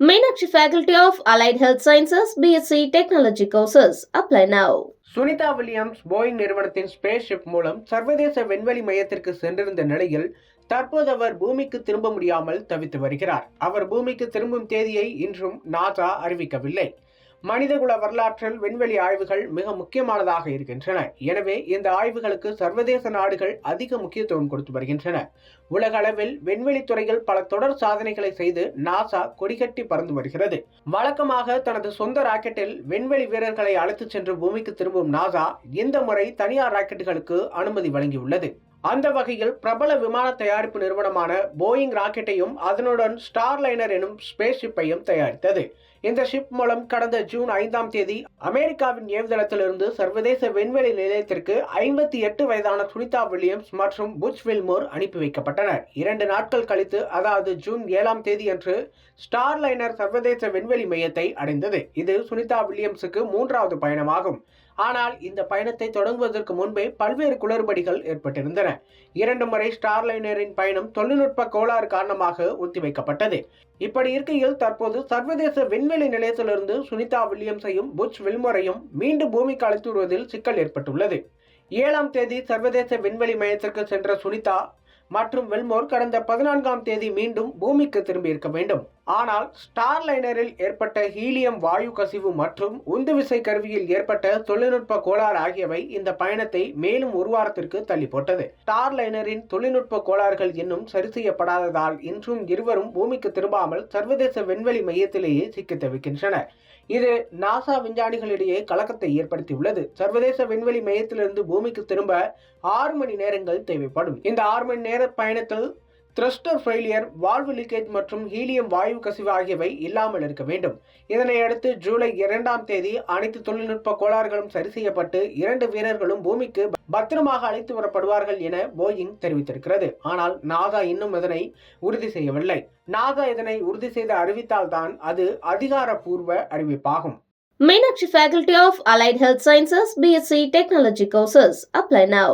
Meenakshi Faculty of Allied Health Sciences, BSc Technology courses. Apply now. Sunita Williams Boeing நிறுவனத்தின் space ship மூலம் சர்வதேச விண்வெளி மையத்திற்கு சென்றிருந்த நிலையில் தற்போது அவர் பூமிக்கு திரும்ப முடியாமல் தவித்து வருகிறார். அவர் பூமிக்கு திரும்பும் தேதியை இன்றும் நாசா அறிவிக்கவில்லை. மனிதகுல வரலாற்றில் விண்வெளி ஆய்வுகள் மிக முக்கியமானதாக இருக்கின்றன. எனவே இந்த ஆய்வுகளுக்கு சர்வதேச நாடுகள் அதிக முக்கியத்துவம் கொடுத்து வருகின்றன. உலக அளவில் விண்வெளி துறையில் பல தொடர் சாதனைகளை செய்து நாசா கொடிகட்டி பறந்து வருகிறது. வழக்கமாக தனது சொந்த ராக்கெட்டில் விண்வெளி வீரர்களை அழைத்துச் சென்று பூமிக்கு திரும்பும் நாசா இந்த முறை தனியார் ராக்கெட்டுகளுக்கு அனுமதி வழங்கியுள்ளது. அந்த வகையில் பிரபல விமான தயாரிப்பு நிறுவனமான போயிங் ராக்கெட்டையும் அதனுடன் ஸ்டார்லைனர் எனும் ஸ்பேஸ் ஷிப்பையும் தயாரித்தது. இந்த ஷிப் மூலம் கடந்த ஜூன் 5ஆம் தேதி அமெரிக்காவின் ஏவுதளத்திலிருந்து சர்வதேச விண்வெளி நிலையத்திற்கு 58 வயதான சுனிதா வில்லியம்ஸ் மற்றும் புச் வில்மோர் அனுப்பி வைக்கப்பட்டனர். 2 நாட்கள் கழித்து, அதாவது ஜூன் 7ஆம் தேதி அன்று ஸ்டார்லைனர் சர்வதேச விண்வெளி மையத்தை அடைந்தது. இது சுனிதா வில்லியம்ஸுக்கு 3வது பயணமாகும். ஆனால் இந்த பயணத்தை தொடங்குவதற்கு முன்பே பல்வேறு குளறுபடிகள் ஏற்பட்டிருந்தன. 2 முறை ஸ்டார்லைனரின் பயணம் தொழில்நுட்ப கோளாறு காரணமாக ஒத்திவைக்கப்பட்டது. இப்படி இருக்கையில் தற்போது சர்வதேச விண்வெளி நிலையத்திலிருந்து சுனிதா வில்லியம்ஸையும் புச் வில்மோரையும் மீண்டும் பூமிக்கு அழைத்து வருவதில் சிக்கல் ஏற்பட்டுள்ளது. 7ஆம் தேதி சர்வதேச விண்வெளி மையத்திற்கு சென்ற சுனிதா மற்றும் வில்மோர் கடந்த 14ஆம் தேதி மீண்டும் பூமிக்கு திரும்பி இருக்க வேண்டும். ஆனால் ஸ்டார்லைனரில் ஏற்பட்ட ஹீலியம் வாயு கசிவு மற்றும் உந்துவிசை கருவியில் ஏற்பட்ட தொழில்நுட்ப கோளாறு ஆகியவை இந்த பயணத்தை மேலும் ஒரு வாரத்திற்கு தள்ளி போட்டது. ஸ்டார்லைனரின் தொழில்நுட்ப கோளாறுகள் இன்னும் சரி செய்யப்படாததால் இன்றும் இருவரும் பூமிக்கு திரும்பாமல் சர்வதேச விண்வெளி மையத்திலேயே சிக்கி தவிக்கின்றனர். இது நாசா விஞ்ஞானிகளிடையே கலக்கத்தை ஏற்படுத்தியுள்ளது. சர்வதேச விண்வெளி மையத்திலிருந்து பூமிக்கு திரும்ப 6 மணி நேரங்கள் தேவைப்படும். இந்த 6 மணி நேர பயணத்தில் த்ரஸ்டர் ஃபெயிலியர், வால்வு லீக்கேஜ் மற்றும் ஹீலியம் வாயு கசிவு ஆகியவை இல்லாமல் இருக்க வேண்டும். இதனையடுத்து ஜூலை 2ஆம் தேதி அனைத்து தொழில்நுட்ப கோளாறுகளும் சரி செய்யப்பட்டு 2 வீரர்களும் பூமிக்கு பத்திரமாக அழைத்து வரப்படுவார்கள் என போயிங் தெரிவித்திருக்கிறது. ஆனால் நாசா இன்னும் இதனை உறுதி செய்யவில்லை. நாசா இதனை உறுதி செய்து அறிவித்தால்தான் அது அதிகாரப்பூர்வ அறிவிப்பாகும். Meenakshi Faculty of Allied Health Sciences, BSc Technology courses. Apply now.